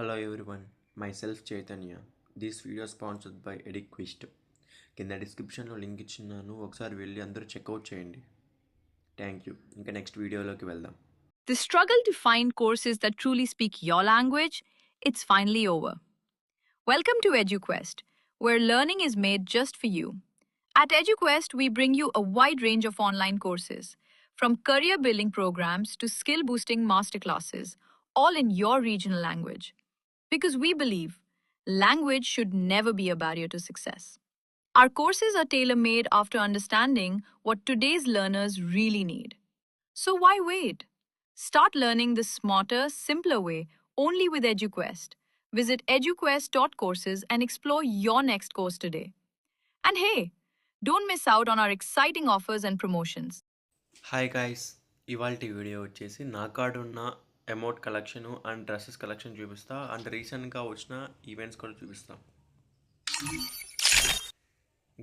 Hello everyone, myself Chaitanya. This video is sponsored by EduQuest. కింద డిస్క్రిప్షన్లో link ఇచ్చినాను, ఒకసారి వెళ్ళి అందరూ చెక్అవుట్ చేయండి. Thank you. ఇంకా నెక్స్ట్ వీడియోలోకి వెళ్దాం. The struggle to find courses that truly speak your language, it's finally over. Welcome to EduQuest, where learning is made just for you. At EduQuest, we bring you a wide range of online courses, from career building programs to skill boosting masterclasses, all in your regional language. Because we believe language should never be a barrier to success. Our courses are tailor-made after understanding what today's learners really need. So why wait? Start learning the smarter, simpler way only with EduQuest. Visit eduquest.courses and explore your next course today. And hey, don't miss out on our exciting offers and promotions. Hi guys, ఇవాల్టి video వచ్చేసి నా కాడ ఉన్న amount collection and dresses collection చూపిస్తా and రీసెంట్గా వచ్చిన events కూడా చూపిస్తా.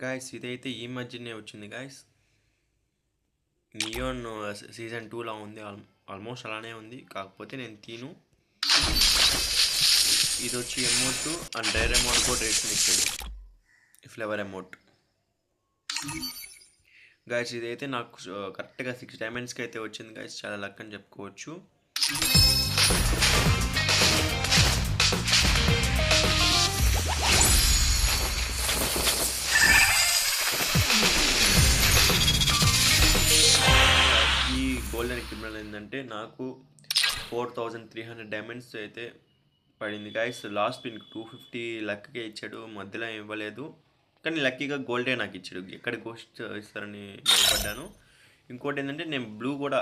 గాయస్, ఇదైతే ఈ మధ్యనే వచ్చింది గాయస్. నియోన్ సీజన్ 2లా ఉంది, ఆల్మోస్ట్ అలానే ఉంది, కాకపోతే నేను తీను. ఇది వచ్చి అమౌంట్ అండ్ డైర్ అమౌంట్ కూడా రేషన్ ఇచ్చాడు, ఫ్లేవర్ అమౌంట్. గాయస్, ఇదైతే నాకు కరెక్ట్గా 6 డైమండ్స్కి అయితే వచ్చింది గాయస్, చాలా లక్ అని చెప్పుకోవచ్చు. ఈ గోల్డెన్ క్రిమినల్ ఏంటంటే నాకు 4300 డైమండ్స్ అయితే పడింది గాయస్. లాస్ట్ పిన్ 250 లక్కే ఇచ్చాడు, మధ్యలో ఇవ్వలేదు. కానీ లక్కీగా గోల్డే నాకు ఇచ్చాడు, ఎక్కడ గోస్ట్ ఇస్తారని భయపడ్డాను. ఇంకోటి ఏంటంటే నేను బ్లూ కూడా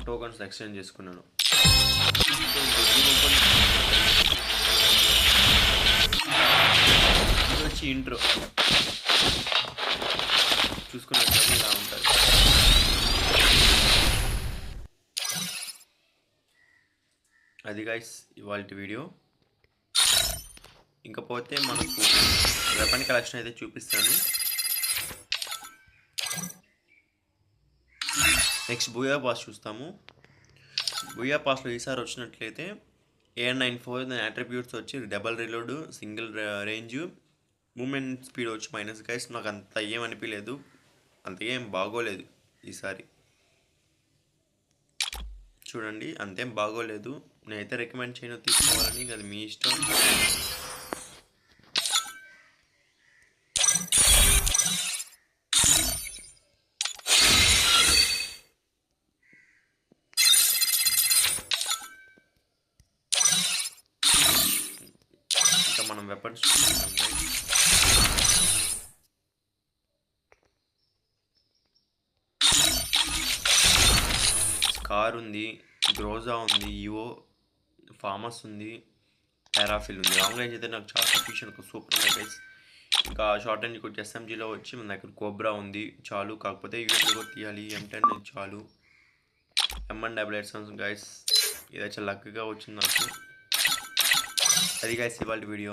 టోకన్స్ ఎక్స్చేంజ్ చేసుకున్నాను. ఇది వచ్చి ఇంట్రో చూసుకున్నట్లయితే ఇలా ఉంటుంది. అది గైస్ ఇవాళ వీడియో. ఇంకపోతే మనకు వెపన్ కలెక్షన్ అయితే చూపిస్తాను. నెక్స్ట్ బూయా పాస్ చూస్తాము. బూయా పాస్లో ఈసారి వచ్చినట్లయితే AN94 దాని అట్రిబ్యూట్స్ వచ్చి double reload, single range, movement speed వచ్చి మైనస్. గైస్, నాకు అంత ఏం అనిపించలేదు, అంత ఏం బాగోలేదు ఈసారి. చూడండి, అంతేం బాగోలేదు. నేనైతే రికమెండ్ చేయను తీసుకోవాలని, అది మీ ఇష్టం. ఇంకా మనం వెపన్స్ చూస్తున్నాం. కార్ ఉంది, గ్రోజా ఉంది, ఈవో ఫామస్ ఉంది, పారాఫిల్ ఉంది. లాంగ్ రేంజ్ అయితే నాకు చాలా సఫిషియెంట్, సూపర్ ఉన్నాయి గైస్. ఇంకా షార్ట్ రేంజ్ వచ్చి SMGలో వచ్చి మన దగ్గర కోబ్రా ఉంది, చాలు. కాకపోతే యూఎస్లో కూడా తీయాలి, M10 చాలు. M188 గైస్, ఇదైతే లక్గా వచ్చింది నాకు. అది గైస్ ఇవాళ వీడియో.